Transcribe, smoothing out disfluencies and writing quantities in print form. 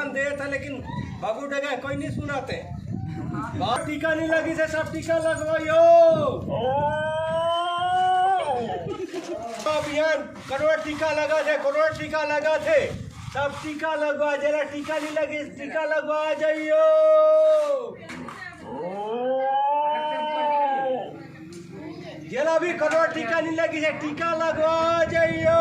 भाषण दे था लेकिन बाबू डगा कोई नहीं सुनाते। टीका नहीं लगी से सब टीका लगवाइयो। अभियान करोड़ टीका लगा थे, करोड़ टीका लगा थे, सब टीका लगवा। जरा टीका नहीं लगी टीका लगवा जाइयो। जरा भी करोड़ टीका नहीं लगी है टीका लगवा जाइयो।